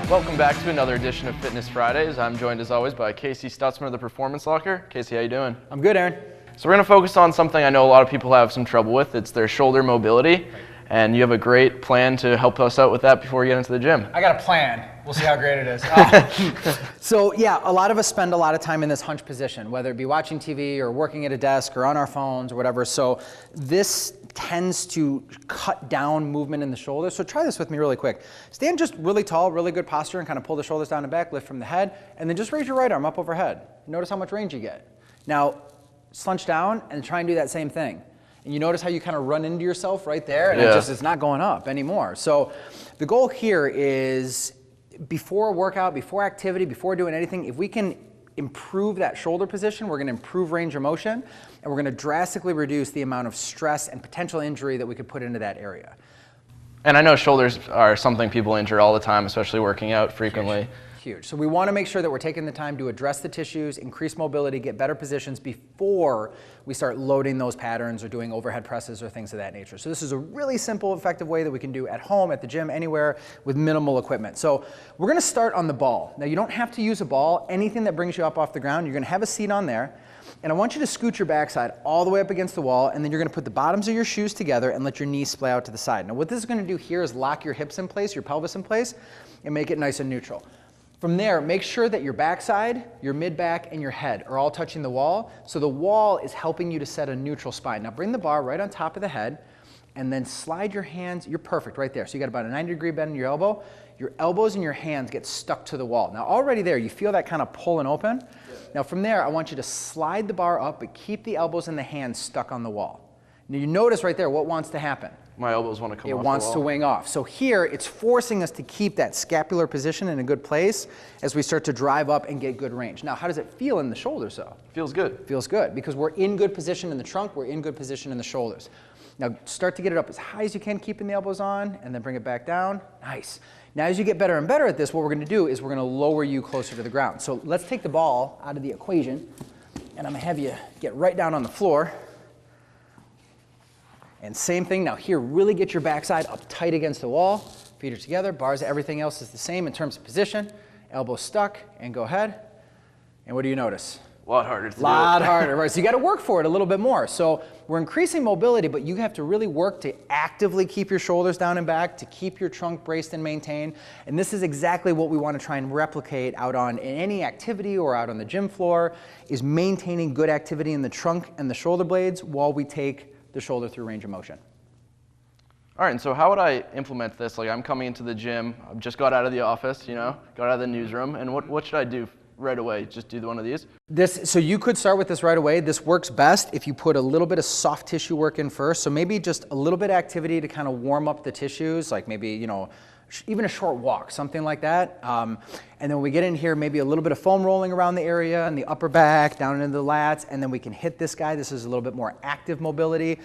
Welcome back to another edition of Fitness Fridays. I'm joined as always by Casey Stutzmer of the Performance Locker. Casey, how you doing? I'm good, Aaron. So we're going to focus on something I know a lot of people have some trouble with. It's their shoulder mobility. And you have a great plan to help us out with that before we get into the gym. I got a plan. We'll see how great it is. So yeah, a lot of us spend a lot of time in this hunch position, whether it be watching TV or working at a desk or on our phones or whatever. So this tends to cut down movement in the shoulders. So try this with me really quick. Stand just really tall, really good posture, and kind of pull the shoulders down and back, lift from the head, and then just raise your right arm up overhead. Notice how much range you get. Now, slouch down and try and do that same thing. And you notice how you kind of run into yourself right there, and it's not going up anymore. So the goal here is before a workout, before activity, before doing anything, if we can improve that shoulder position, we're going to improve range of motion, and we're going to drastically reduce the amount of stress and potential injury that we could put into that area. And I know shoulders are something people injure all the time, especially working out frequently. Huge. So we want to make sure that we're taking the time to address the tissues, increase mobility, get better positions before we start loading those patterns or doing overhead presses or things of that nature. So this is a really simple, effective way that we can do at home, at the gym, anywhere with minimal equipment. So we're going to start on the ball. Now you don't have to use a ball. Anything that brings you up off the ground, you're going to have a seat on there. And I want you to scoot your backside all the way up against the wall, and then you're going to put the bottoms of your shoes together and let your knees splay out to the side. Now what this is going to do here is lock your hips in place, your pelvis in place, and make it nice and neutral. From there, make sure that your backside, your mid-back, and your head are all touching the wall, so the wall is helping you to set a neutral spine. Now bring the bar right on top of the head, and then slide your hands, you're perfect right there. So you got about a 90-degree bend in your elbow. Your elbows and your hands get stuck to the wall. Now already there, you feel that kind of pulling open. Yeah. Now from there, I want you to slide the bar up, but keep the elbows and the hands stuck on the wall. Now you notice right there what wants to happen. My elbows want to come off the wall. It wants to wing off. So here, it's forcing us to keep that scapular position in a good place as we start to drive up and get good range. Now, how does it feel in the shoulders, though? Feels good. Feels good, because we're in good position in the trunk, we're in good position in the shoulders. Now, start to get it up as high as you can, keeping the elbows on, and then bring it back down. Nice. Now, as you get better and better at this, what we're going to do is we're going to lower you closer to the ground. So let's take the ball out of the equation, and I'm going to have you get right down on the floor. And same thing now here, really get your backside up tight against the wall, feet are together, bars, everything else is the same in terms of position, elbows stuck, and go ahead. And what do you notice? A lot harder to do. A lot harder, right? So you got to work for it a little bit more. So we're increasing mobility, but you have to really work to actively keep your shoulders down and back, to keep your trunk braced and maintained. And this is exactly what we want to try and replicate out on in any activity or out on the gym floor, is maintaining good activity in the trunk and the shoulder blades while we take the shoulder through range of motion. All right, and so how would I implement this? Like, I'm coming into the gym, I've just got out of the office, got out of the newsroom, and what should I do right away? Just do one of these? So you could start with this right away. This works best if you put a little bit of soft tissue work in first. So maybe just a little bit of activity to kind of warm up the tissues, like maybe, even a short walk, something like that. And then when we get in here, maybe a little bit of foam rolling around the area and the upper back, down into the lats, and then we can hit this guy. This is a little bit more active mobility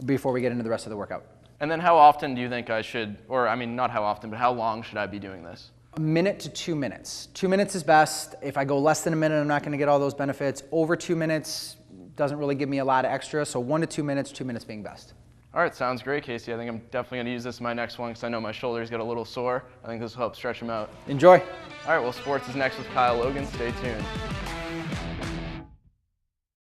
before we get into the rest of the workout. And then how often do you think I should, or I mean, not how often, but how long should I be doing this? A minute to 2 minutes. 2 minutes is best. If I go less than a minute, I'm not going to get all those benefits. Over 2 minutes doesn't really give me a lot of extra, so 1 to 2 minutes, 2 minutes being best. All right, sounds great, Casey. I think I'm definitely going to use this in my next one because I know my shoulders get a little sore. I think this will help stretch them out. Enjoy. All right, well, sports is next with Kyle Logan. Stay tuned.